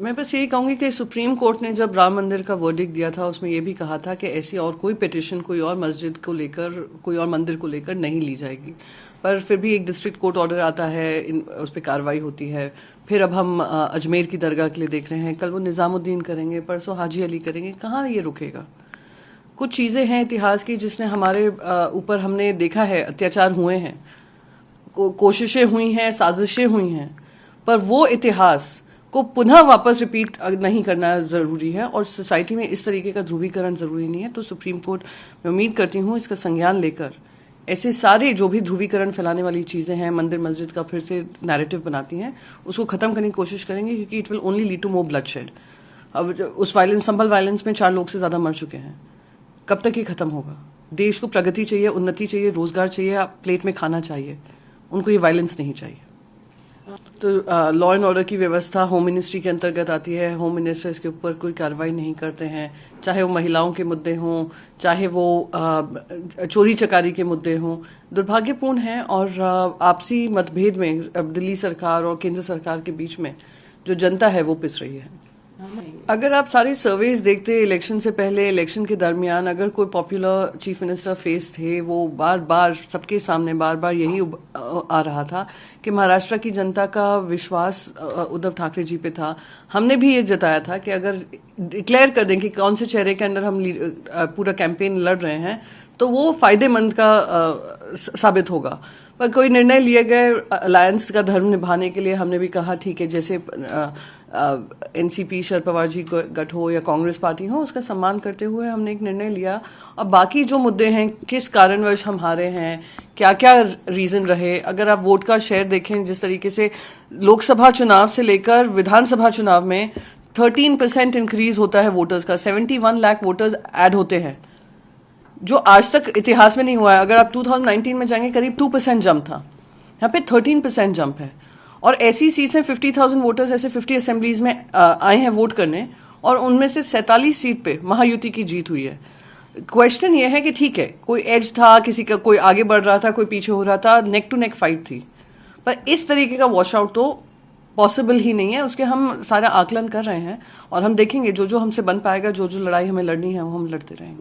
मैं बस यही कहूंगी कि सुप्रीम कोर्ट ने जब राम मंदिर का वर्डिक्ट दिया था उसमें यह भी कहा था कि ऐसी और कोई पिटिशन कोई और मस्जिद को लेकर कोई और मंदिर को लेकर नहीं ली जाएगी। पर फिर भी एक डिस्ट्रिक्ट कोर्ट ऑर्डर आता है, उस पर कार्रवाई होती है। फिर अब हम अजमेर की दरगाह के लिए देख रहे हैं, कल वो निजामुद्दीन करेंगे, परसों हाजी अली करेंगे। कहाँ ये रुकेगा? कुछ चीजें हैं इतिहास की जिसने हमारे ऊपर हमने देखा है अत्याचार हुए हैं, कोशिशें हुई हैं, साजिशें हुई हैं, पर वो इतिहास को पुनः वापस रिपीट नहीं करना जरूरी है और सोसाइटी में इस तरीके का ध्रुवीकरण जरूरी नहीं है। तो सुप्रीम कोर्ट, मैं उम्मीद करती हूँ, इसका संज्ञान लेकर ऐसे सारे जो भी ध्रुवीकरण फैलाने वाली चीजें हैं, मंदिर मस्जिद का फिर से नैरेटिव बनाती हैं, उसको खत्म करने की कोशिश करेंगे, क्योंकि it will only lead to more bloodshed. अब उस वायलेंस, संभल वायलेंस में 4 लोग से ज्यादा मर चुके हैं। कब तक ये खत्म होगा? देश को प्रगति चाहिए, उन्नति चाहिए, रोजगार चाहिए, प्लेट में खाना चाहिए, उनको ये वायलेंस नहीं चाहिए। तो लॉ एंड ऑर्डर की व्यवस्था होम मिनिस्ट्री के अंतर्गत आती है। होम मिनिस्टर इसके ऊपर कोई कार्रवाई नहीं करते हैं, चाहे वो महिलाओं के मुद्दे हों, चाहे वो चोरी चकारी के मुद्दे हों। दुर्भाग्यपूर्ण है और आपसी मतभेद में दिल्ली सरकार और केंद्र सरकार के बीच में जो जनता है वो पिस रही है। अगर आप सारी सर्वेज देखते, इलेक्शन से पहले, इलेक्शन के दरमियान, अगर कोई पॉपुलर चीफ मिनिस्टर फेस थे, वो बार बार सबके सामने बार बार यही आ रहा था कि महाराष्ट्र की जनता का विश्वास उद्धव ठाकरे जी पे था। हमने भी ये जताया था कि अगर डिक्लेयर कर दें कि कौन से चेहरे के अंदर हम पूरा कैंपेन लड़ रहे हैं तो वो फायदेमंद का साबित होगा। पर कोई निर्णय लिए गए अलायंस का धर्म निभाने के लिए। हमने भी कहा ठीक है, जैसे एनसीपी, शरद पवार जी गठ हो या कांग्रेस पार्टी हो, उसका सम्मान करते हुए हमने एक निर्णय लिया। अब बाकी जो मुद्दे हैं, किस कारणवश हम हारे हैं, क्या क्या रीजन रहे, अगर आप वोट का शेयर देखें, जिस तरीके से लोकसभा चुनाव से लेकर विधानसभा चुनाव में 13% इंक्रीज होता है वोटर्स का, 71 लाख वोटर्स ऐड होते हैं, जो आज तक इतिहास में नहीं हुआ है। अगर आप 2019 में जाएंगे, करीब 2% जंप था, यहाँ पे 13% जंप है। और ऐसी सीट्स हैं, 50,000 वोटर्स ऐसे 50 असेंबलीज में आए हैं वोट करने, और उनमें से 47 सीट पे महायुति की जीत हुई है। क्वेश्चन ये है कि ठीक है, कोई एज था, किसी का कोई आगे बढ़ रहा था, कोई पीछे हो रहा था, नेक टू नेक फाइट थी, पर इस तरीके का वॉश आउट तो पॉसिबल ही नहीं है। उसके हम सारा आकलन कर रहे हैं और हम देखेंगे जो जो हमसे बन पाएगा, जो जो लड़ाई हमें लड़नी है वो हम लड़ते रहेंगे।